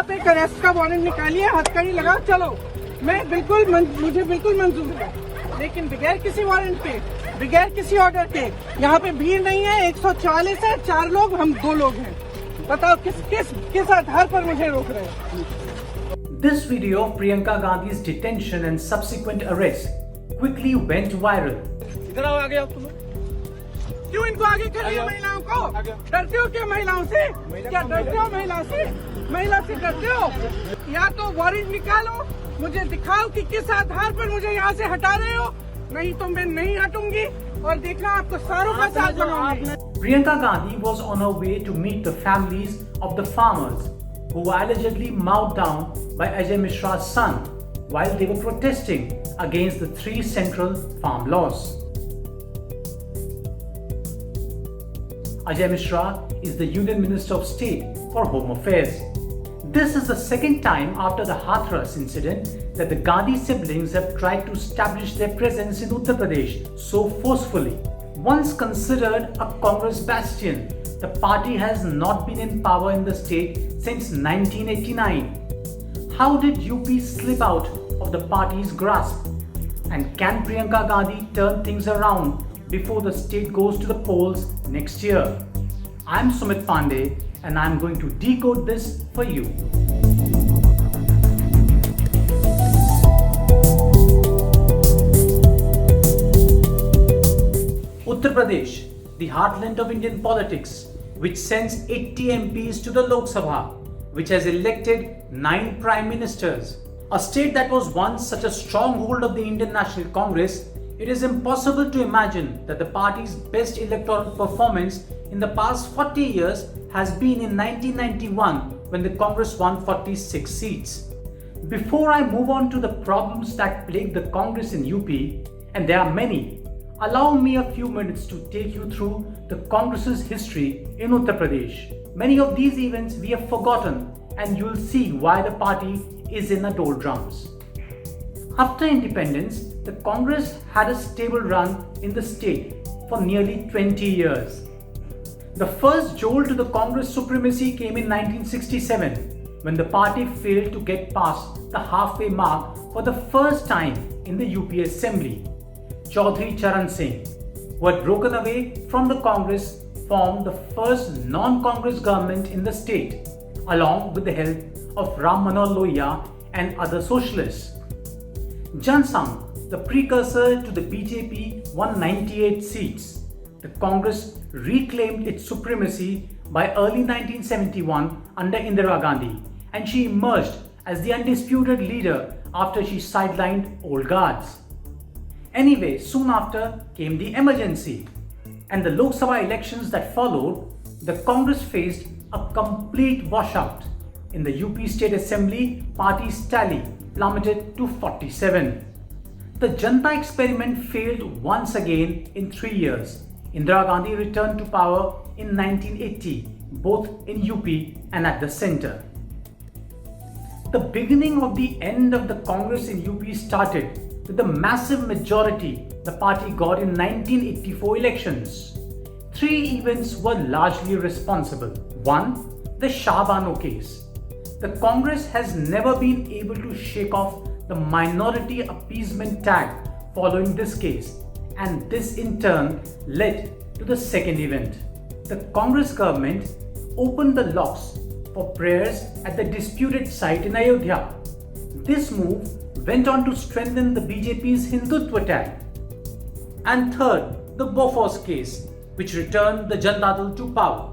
आप एक अरेस्ट का वारंट निकालिए, हथकड़ी लगाओ, चलो, मुझे बिल्कुल मंजूर है, लेकिन बगैर किसी वारंट के, बगैर किसी ऑर्डर के। यहाँ पे भीड़ नहीं है, 144 है, 4 लोग, हम 2 लोग हैं। बताओ किस आधार पर मुझे रोक रहे हैं? This video of Priyanka Gandhi's detention and subsequent arrest quickly went viral. इधर आओ, आगे आओ तुम। क्यों इनको आगे कर रही है महिलाओं को? डरते हो क्या महिलाओं से? क्या डरते हो महिला से? महिला से डरते हो? या तो वारंट निकालो, मुझे दिखाओ कि किस आधार पर मुझे यहाँ से हटा रहे हो, नहीं तो मैं नहीं हटूंगी और देखना आपको सारों का साथ बनाऊंगी। Priyanka Gandhi was on her way to meet the families of the farmers who were allegedly mowed down by Ajay Mishra's son while they were protesting against the 3 central farm laws. Ajay Mishra is the Union Minister of State for Home Affairs. This is the second time after the Hathras incident that the Gandhi siblings have tried to establish their presence in Uttar Pradesh so forcefully. Once considered a Congress bastion, the party has not been in power in the state since 1989. How did UP slip out of the party's grasp? And can Priyanka Gandhi turn things around before the state goes to the polls next year? I'm Sumit Pande and I'm going to decode this for you. Uttar Pradesh, the heartland of Indian politics, which sends 80 MPs to the Lok Sabha, which has elected 9 prime ministers. A state that was once such a stronghold of the Indian National Congress, it is impossible to imagine that the party's best electoral performance in the past 40 years has been in 1991 when the Congress won 46 seats. Before I move on to the problems that plague the Congress in UP, and there are many, allow me a few minutes to take you through the Congress's history in Uttar Pradesh. Many of these events we have forgotten, and you'll see why the party is in the doldrums. After independence, the Congress had a stable run in the state for nearly 20 years. The first jolt to the Congress supremacy came in 1967 when the party failed to get past the halfway mark for the first time in the UP Assembly. Chaudhry Charan Singh, who had broken away from the Congress, formed the first non-Congress government in the state, along with the help of Ram Manohar Lohia and other socialists. Jan Sangh, the precursor to the BJP, won 98 seats. The Congress reclaimed its supremacy by early 1971 under Indira Gandhi, and she emerged as the undisputed leader after she sidelined old guards. Anyway, soon after came the emergency, and the Lok Sabha elections that followed, the Congress faced a complete washout. In the UP State Assembly, party's tally plummeted to 47. The Janata experiment failed once again in 3 years. Indira Gandhi returned to power in 1980, both in UP and at the centre. The beginning of the end of the Congress in UP started with the massive majority the party got in 1984 elections. 3 events were largely responsible. 1. The Shah Bano case. The Congress has never been able to shake off the minority appeasement tag following this case, and this in turn led to the second event. The Congress government opened the locks for prayers at the disputed site in Ayodhya. This move went on to strengthen the BJP's Hindutva tag. And third, the Bofors case, which returned the Janata Dal to power.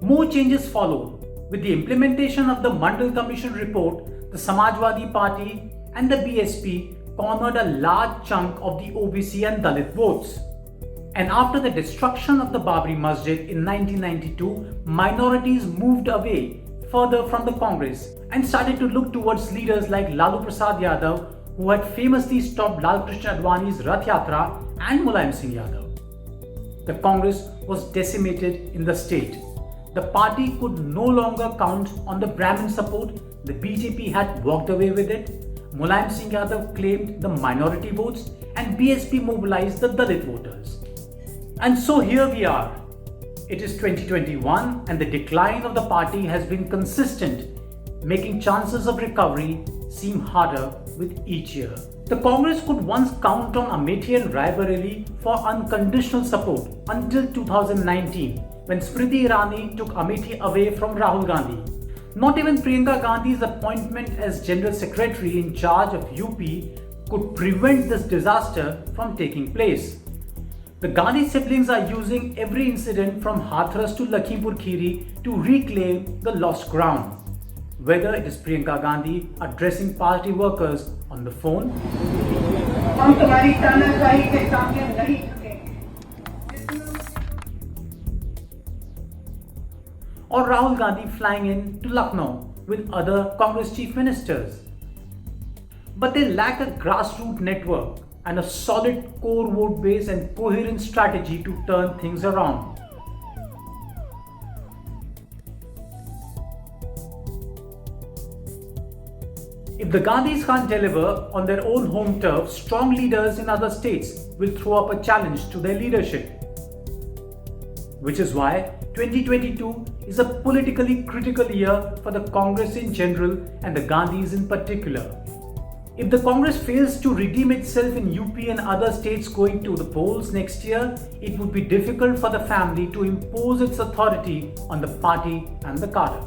More changes followed. With the implementation of the Mandal Commission report, the Samajwadi Party and the BSP cornered a large chunk of the OBC and Dalit votes. And after the destruction of the Babri Masjid in 1992, minorities moved away further from the Congress and started to look towards leaders like Lalu Prasad Yadav, who had famously stopped Lal Krishna Advani's Rath Yatra, and Mulayam Singh Yadav. The Congress was decimated in the state. The party could no longer count on the Brahmin support. The BJP had walked away with it. Mulayam Singh Yadav claimed the minority votes, and BSP mobilized the Dalit voters. And so here we are. It is 2021 and the decline of the party has been consistent, making chances of recovery seem harder with each year. The Congress could once count on Amethi and Raebareli for unconditional support until 2019, when Smriti Irani took Amethi away from Rahul Gandhi. Not even Priyanka Gandhi's appointment as General Secretary in charge of UP could prevent this disaster from taking place. The Gandhi siblings are using every incident from Hathras to Lakhimpur Kheri to reclaim the lost ground. Whether it is Priyanka Gandhi addressing party workers on the phone, or Rahul Gandhi flying in to Lucknow with other Congress chief ministers. But they lack a grassroots network and a solid core vote base and coherent strategy to turn things around. If the Gandhis can't deliver on their own home turf, strong leaders in other states will throw up a challenge to their leadership. Which is why 2022 is a politically critical year for the Congress in general and the Gandhis in particular. If the Congress fails to redeem itself in UP and other states going to the polls next year, it would be difficult for the family to impose its authority on the party and the cadre.